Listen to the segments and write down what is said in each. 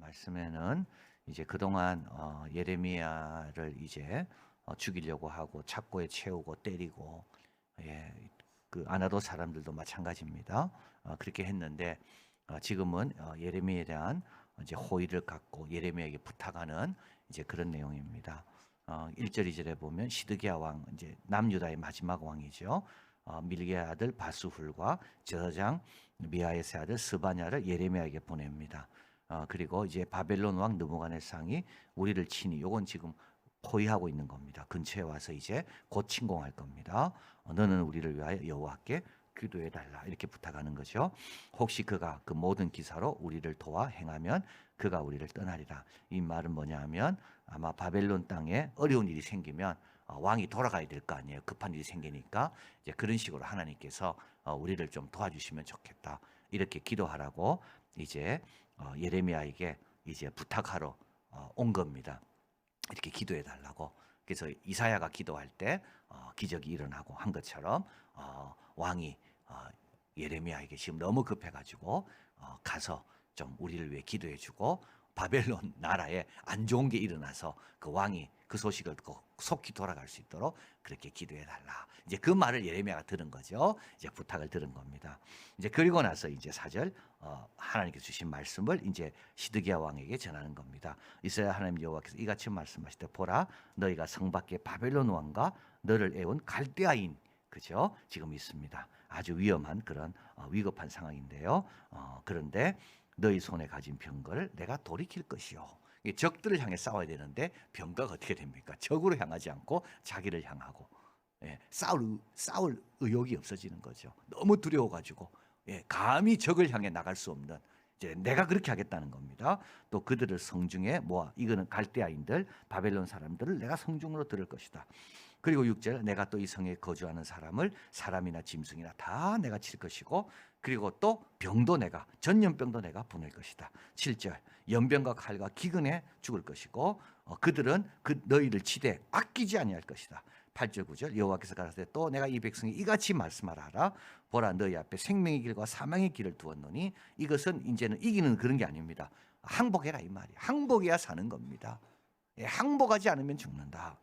말씀에는 이제 그동안 예레미야를 이제 죽이려고 하고 착고에 채우고 때리고, 예, 그 아나도 사람들도 마찬가지입니다. 그렇게 했는데 지금은 예레미야에 대한 이제 호의를 갖고 예레미야에게 부탁하는 이제 그런 내용입니다. 1절 2절에 보면 시드기야 왕, 이제 남유다의 마지막 왕이죠. 밀게의 아들 바스훌과 제사장 미아에스의 아들 스바냐를 예레미야에게 보냅니다. 그리고 이제 바벨론 왕 느부갓네살이 우리를 치니, 요건 지금 포위하고 있는 겁니다. 근처에 와서 이제 곧 침공할 겁니다. 너는 우리를 위하여 여호와께 기도해 달라, 이렇게 부탁하는 거죠. 혹시 그가 그 모든 기사로 우리를 도와 행하면 그가 우리를 떠나리라. 이 말은 뭐냐 하면, 아마 바벨론 땅에 어려운 일이 생기면 왕이 돌아가야 될 거 아니에요. 급한 일이 생기니까 이제 그런 식으로 하나님께서 우리를 좀 도와주시면 좋겠다, 이렇게 기도하라고 이제 예레미야에게 이제 부탁하러 온 겁니다. 이렇게 기도해 달라고. 그래서 이사야가 기도할 때 기적이 일어나고 한 것처럼 왕이 예레미야에게 지금 너무 급해가지고 가서 좀 우리를 위해 기도해주고, 바벨론 나라에 안 좋은 게 일어나서 그 왕이 그 소식을 듣고 속히 돌아갈 수 있도록 그렇게 기도해 달라. 이제 그 말을 예레미야가 들은 거죠. 이제 부탁을 들은 겁니다. 이제 그리고 나서 이제 4절 하나님께서 주신 말씀을 이제 시드기야 왕에게 전하는 겁니다. 이스라엘 하나님 여호와께서 이같이 말씀하시되, 보라, 너희가 성 밖에 바벨론 왕과 너를 애운 갈대아인, 그죠? 지금 있습니다. 아주 위험한 그런 위급한 상황인데요. 그런데 너희 손에 가진 병거를 내가 돌이킬 것이요. 적들을 향해 싸워야 되는데 병거가 어떻게 됩니까? 적으로 향하지 않고 자기를 향하고, 싸울 의욕이 없어지는 거죠. 너무 두려워가지고 감히 적을 향해 나갈 수 없는, 이제 내가 그렇게 하겠다는 겁니다. 또 그들을 성중에 모아, 이거는 갈대아인들, 바벨론 사람들을 내가 성중으로 들을 것이다. 그리고 6절, 내가 또 이 성에 거주하는 사람을 사람이나 짐승이나 다 내가 칠 것이고, 그리고 또 병도 내가, 전염병도 내가 보낼 것이다. 7절, 연병과 칼과 기근에 죽을 것이고 그들은 그 너희를 치되 아끼지 아니할 것이다. 8절 9절, 여호와께서 가라사대 또 내가 이 백성이 이같이 말씀하라. 보라, 너희 앞에 생명의 길과 사망의 길을 두었노니, 이것은 이제는 이기는 그런 게 아닙니다. 항복해라, 이 말이야. 항복해야 사는 겁니다. 항복하지 않으면 죽는다.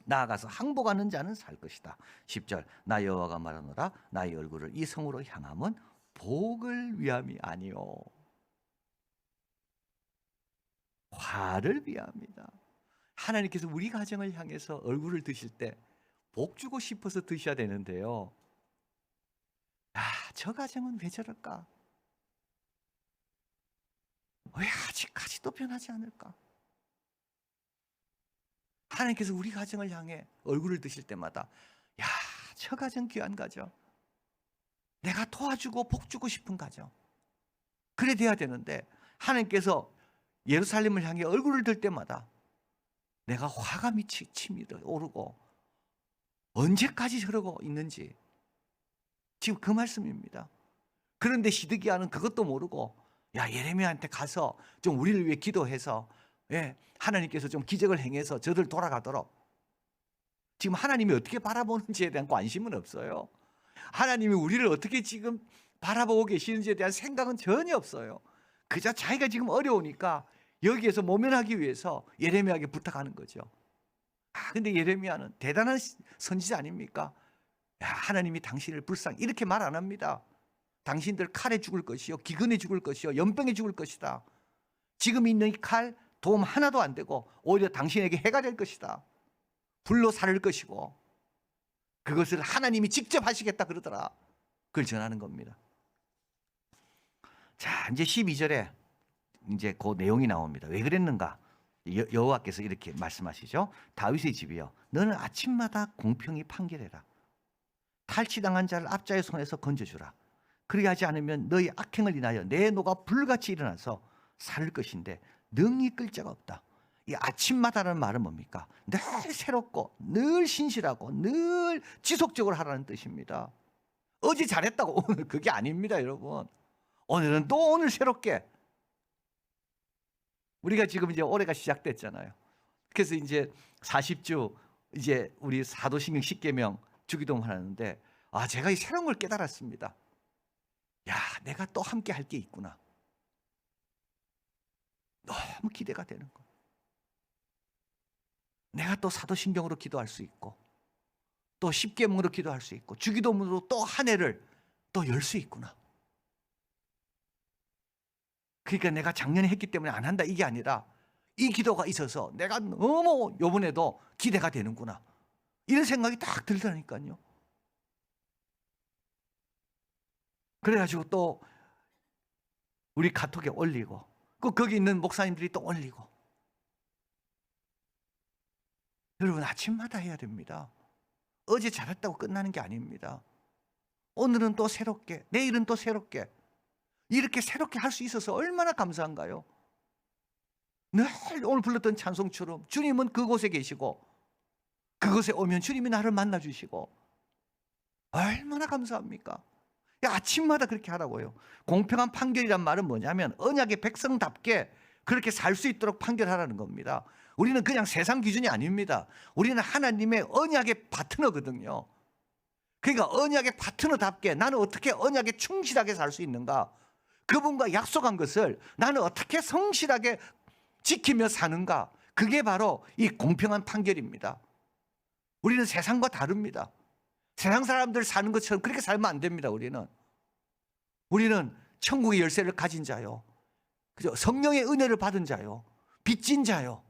나아가서 항복하는 자는 살 것이다. 10절, 나 여호와가 말하노라. 나의 얼굴을 이 성으로 향함은 복을 위함이 아니요 화를 위함이다. 하나님께서 우리 가정을 향해서 얼굴을 드실 때 복 주고 싶어서 드셔야 되는데요. 저 가정은 왜 저럴까? 왜 아직까지도 변하지 않을까? 하나님께서 우리 가정을 향해 얼굴을 드실 때마다, 저 가정 귀한 가정, 내가 도와주고 복 주고 싶은 가정, 그래 돼야 되는데, 하나님께서 예루살렘을 향해 얼굴을 들 때마다 내가 화가 치밀어 오르고, 언제까지 저러고 있는지 지금 그 말씀입니다. 그런데 시드기야는 그것도 모르고, 예레미야한테 가서 좀 우리를 위해 기도해서 하나님께서 좀 기적을 행해서 저들 돌아가도록, 지금 하나님이 어떻게 바라보는지에 대한 관심은 없어요. 하나님이 우리를 어떻게 지금 바라보고 계시는지에 대한 생각은 전혀 없어요. 그저 자기가 지금 어려우니까 여기에서 모면하기 위해서 예레미야에게 부탁하는 거죠. 근데 예레미야는 대단한 선지자 아닙니까? 하나님이 당신을 불쌍히, 이렇게 말 안 합니다. 당신들 칼에 죽을 것이요, 기근에 죽을 것이요, 연병에 죽을 것이다. 지금 있는 이 칼 도움 하나도 안 되고 오히려 당신에게 해가 될 것이다. 불로 사를 것이고 그것을 하나님이 직접 하시겠다 그러더라. 그걸 전하는 겁니다. 자, 이제 12절에 이제 그 내용이 나옵니다. 왜 그랬는가? 여호와께서 이렇게 말씀하시죠. 다윗의 집이여, 너는 아침마다 공평히 판결해라. 탈취당한 자를 압자의 손에서 건져주라. 그리하지 않으면 너희 악행을 인하여 내 노가 불같이 일어나서 살 것인데 능히 끌 자가 없다. 이 아침마다라는 말은 뭡니까? 늘 새롭고 늘 신실하고 늘 지속적으로 하라는 뜻입니다. 어제 잘했다고 오늘 그게 아닙니다, 여러분. 오늘은 또 오늘 새롭게. 우리가 지금 이제 올해가 시작됐잖아요. 그래서 이제 40주 이제 우리 사도신경 10계명 주기도문 하는데, 제가 이 새로운 걸 깨달았습니다. 내가 또 함께 할 게 있구나. 너무 기대가 되는 거예요. 내가 또 사도신경으로 기도할 수 있고 또 십계명으로 기도할 수 있고 주기도문으로 또 한 해를 또 열 수 있구나. 그러니까 내가 작년에 했기 때문에 안 한다 이게 아니라 이 기도가 있어서 내가 너무 요번에도 기대가 되는구나. 이런 생각이 딱 들더라니까요. 그래가지고 또 우리 카톡에 올리고 거기 있는 목사님들이 또 올리고. 여러분 아침마다 해야 됩니다. 어제 잘했다고 끝나는 게 아닙니다. 오늘은 또 새롭게, 내일은 또 새롭게. 이렇게 새롭게 할 수 있어서 얼마나 감사한가요? 늘 오늘 불렀던 찬송처럼 주님은 그곳에 계시고 그곳에 오면 주님이 나를 만나주시고 얼마나 감사합니까? 아침마다 그렇게 하라고요. 공평한 판결이란 말은 뭐냐면 언약의 백성답게 그렇게 살 수 있도록 판결하라는 겁니다. 우리는 그냥 세상 기준이 아닙니다. 우리는 하나님의 언약의 파트너거든요. 그러니까 언약의 파트너답게 나는 어떻게 언약에 충실하게 살 수 있는가? 그분과 약속한 것을 나는 어떻게 성실하게 지키며 사는가? 그게 바로 이 공평한 판결입니다. 우리는 세상과 다릅니다. 세상 사람들 사는 것처럼 그렇게 살면 안 됩니다. 우리는 천국의 열쇠를 가진 자요. 그죠? 성령의 은혜를 받은 자요. 빚진 자요.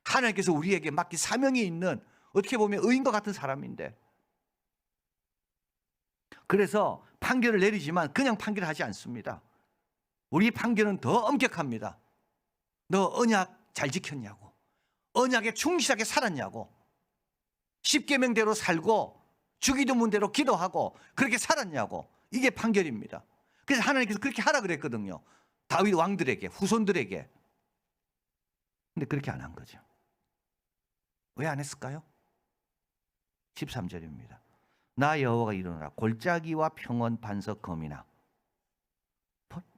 하나님께서 우리에게 맡긴 사명이 있는 어떻게 보면 의인과 같은 사람인데 그래서 판결을 내리지만 그냥 판결하지 않습니다. 우리 판결은 더 엄격합니다. 너 언약 잘 지켰냐고. 언약에 충실하게 살았냐고. 십계명대로 살고 주기도문대로 기도하고 그렇게 살았냐고. 이게 판결입니다. 그래서 하나님께서 그렇게 하라 그랬거든요. 다윗 왕들에게, 후손들에게. 근데 그렇게 안 한 거죠. 왜 안 했을까요? 13절입니다. 나 여호와가 이르노라 골짜기와 평원 반석 검이나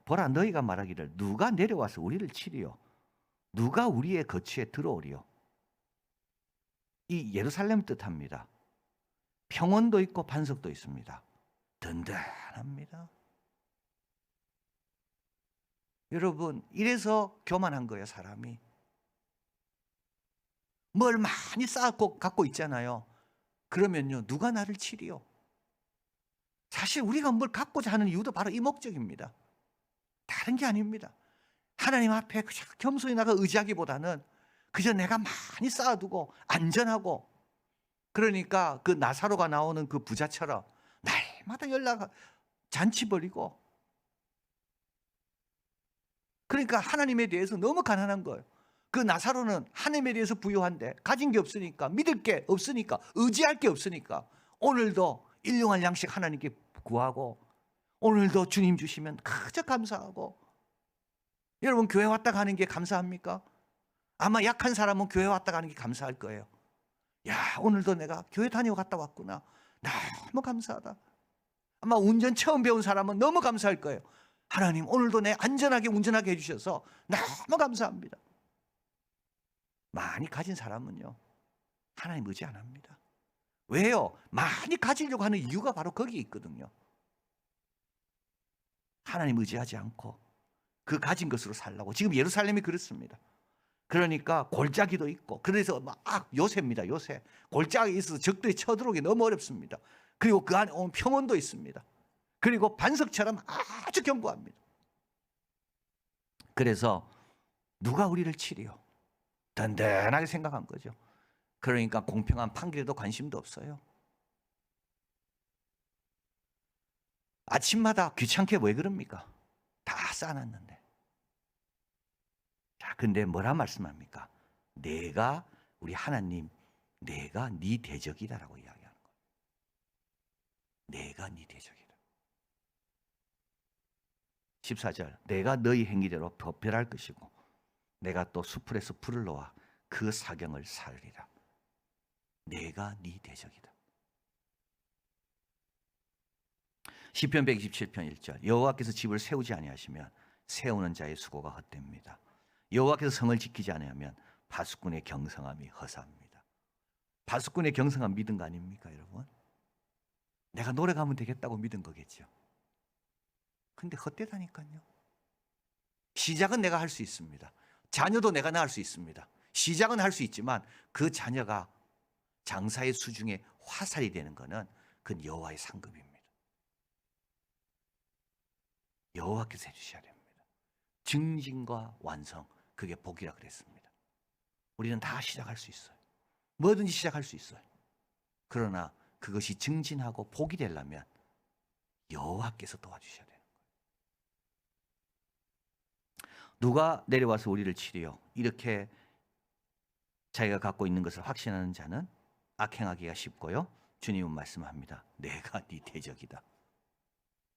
보라 너희가 말하기를 누가 내려와서 우리를 치리요 누가 우리의 거처에 들어오리요. 이 예루살렘 뜻합니다. 평원도 있고 반석도 있습니다. 든든합니다. 여러분 이래서 교만한 거예요. 사람이 뭘 많이 쌓고 갖고 있잖아요. 그러면요 누가 나를 치리요. 사실 우리가 뭘 갖고자 하는 이유도 바로 이 목적입니다. 다른 게 아닙니다. 하나님 앞에 겸손히 나가 의지하기보다는 그저 내가 많이 쌓아두고 안전하고 그러니까 그 나사로가 나오는 그 부자처럼 날마다 연락 잔치 벌이고 그러니까 하나님에 대해서 너무 가난한 거예요. 그 나사로는 하나님에 대해서 부유한데 가진 게 없으니까 믿을 게 없으니까 의지할 게 없으니까 오늘도 일용할 양식 하나님께 구하고 오늘도 주님 주시면 그저 감사하고 여러분 교회 왔다 가는 게 감사합니까? 아마 약한 사람은 교회 왔다 가는 게 감사할 거예요. 야 오늘도 내가 교회 다니고 갔다 왔구나. 너무 감사하다. 아마 운전 처음 배운 사람은 너무 감사할 거예요. 하나님 오늘도 내 안전하게 운전하게 해주셔서 너무 감사합니다. 많이 가진 사람은요 하나님 의지 안 합니다. 왜요? 많이 가지려고 하는 이유가 바로 거기에 있거든요. 하나님 의지하지 않고 그 가진 것으로 살라고. 지금 예루살렘이 그렇습니다. 그러니까 골짜기도 있고 그래서 막 요새입니다. 요새 골짜기에 있어서 적들이 쳐들어오기 너무 어렵습니다. 그리고 그 안에 오면 평원도 있습니다. 그리고 반석처럼 아주 견고합니다. 그래서 누가 우리를 치리요? 든든하게 생각한 거죠. 그러니까 공평한 판결에도 관심도 없어요. 아침마다 귀찮게 왜 그럽니까? 다 쌓아놨는데. 자, 근데 뭐라 말씀합니까? 내가 우리 하나님, 내가 네 대적이다라고 이야기하는 거예요. 내가 네 대적이다. 14절 내가 너희 행위대로 법별할 것이고 내가 또 수풀에서 불을 놓아 그 사경을 살리라. 내가 네 대적이다. 시편 127편 1절 여호와께서 집을 세우지 아니하시면 세우는 자의 수고가 헛됩니다. 여호와께서 성을 지키지 아니하면 파수꾼의 경성함이 허사합니다. 파수꾼의 경성함 믿은 거 아닙니까 여러분? 내가 노래 가면 되겠다고 믿은 거겠죠. 근데 헛되다니까요. 시작은 내가 할 수 있습니다. 자녀도 내가 낳을 수 있습니다. 시작은 할 수 있지만 그 자녀가 장사의 수중에 화살이 되는 것은 그건 여호와의 상급입니다. 여호와께서 해주셔야 됩니다. 증진과 완성, 그게 복이라 그랬습니다. 우리는 다 시작할 수 있어요. 뭐든지 시작할 수 있어요. 그러나 그것이 증진하고 복이 되려면 여호와께서 도와주셔야 돼요. 누가 내려와서 우리를 치리요? 이렇게 자기가 갖고 있는 것을 확신하는 자는 악행하기가 쉽고요. 주님은 말씀합니다. 내가 네 대적이다.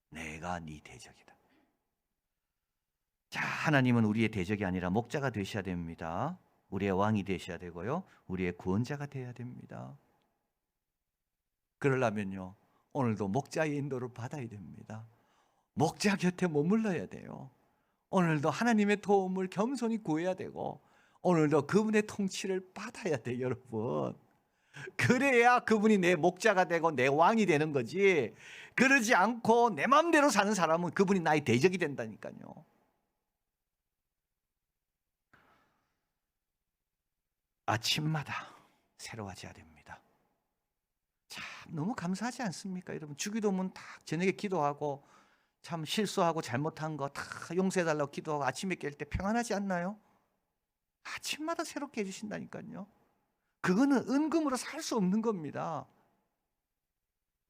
내가 네 대적이다. 자, 하나님은 우리의 대적이 아니라 목자가 되셔야 됩니다. 우리의 왕이 되셔야 되고요. 우리의 구원자가 되어야 됩니다. 그러려면요, 오늘도 목자의 인도를 받아야 됩니다. 목자 곁에 머물러야 돼요. 오늘도 하나님의 도움을 겸손히 구해야 되고, 오늘도 그분의 통치를 받아야 돼요, 여러분. 그래야 그분이 내 목자가 되고 내 왕이 되는 거지. 그러지 않고 내 마음대로 사는 사람은 그분이 나의 대적이 된다니까요. 아침마다 새로워져야 됩니다. 참 너무 감사하지 않습니까, 여러분? 주기도문 딱 저녁에 기도하고 참 실수하고 잘못한 거 다 용서해달라고 기도하고 아침에 깰 때 평안하지 않나요? 아침마다 새롭게 해주신다니까요. 그거는 은금으로 살 수 없는 겁니다.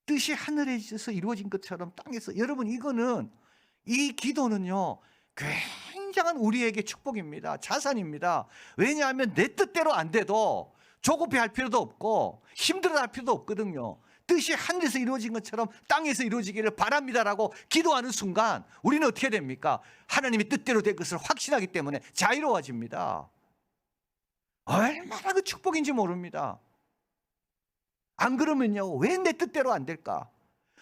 뜻이 하늘에서 이루어진 것처럼 땅에서, 여러분 이거는, 이 기도는요 굉장한 우리에게 축복입니다. 자산입니다. 왜냐하면 내 뜻대로 안 돼도 조급해할 필요도 없고 힘들어할 필요도 없거든요. 뜻이 하늘에서 이루어진 것처럼 땅에서 이루어지기를 바랍니다라고 기도하는 순간 우리는 어떻게 됩니까? 하나님의 뜻대로 될 것을 확신하기 때문에 자유로워집니다. 얼마나 그 축복인지 모릅니다. 안 그러면요, 왜 내 뜻대로 안 될까?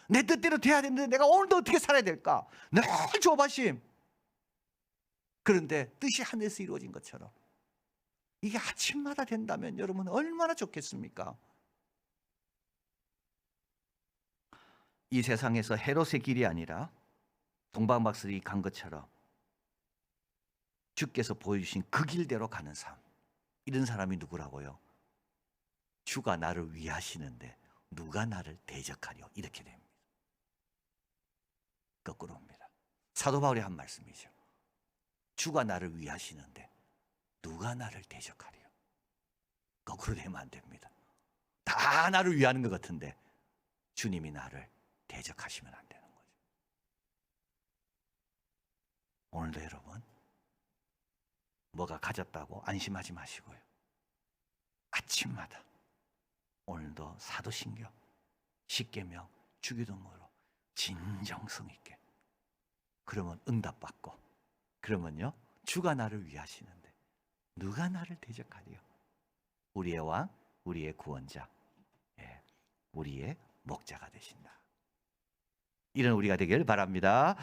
내 뜻대로 돼야 되는데 내가 오늘도 어떻게 살아야 될까? 늘 조바심. 그런데 뜻이 하늘에서 이루어진 것처럼 이게 아침마다 된다면 여러분 얼마나 좋겠습니까? 이 세상에서 헤롯의 길이 아니라 동방박사들이 간 것처럼 주께서 보여주신 그 길대로 가는 삶, 이런 사람이 누구라고요? 주가 나를 위하시는데 누가 나를 대적하려, 이렇게 됩니다. 거꾸로입니다. 사도 바울이 한 말씀이죠. 주가 나를 위하시는데 누가 나를 대적하려. 거꾸로 되면 안 됩니다. 다 나를 위하는 것 같은데 주님이 나를 대적하시면 안 되는 거죠. 오늘도 여러분 뭐가 가졌다고 안심하지 마시고요. 아침마다 오늘도 사도신경, 십계명, 주기도문으로 진정성 있게, 그러면 응답받고, 그러면요 주가 나를 위하시는데 누가 나를 대적하리요? 우리의 왕, 우리의 구원자, 우리의 목자가 되신다. 이런 우리가 되길 바랍니다.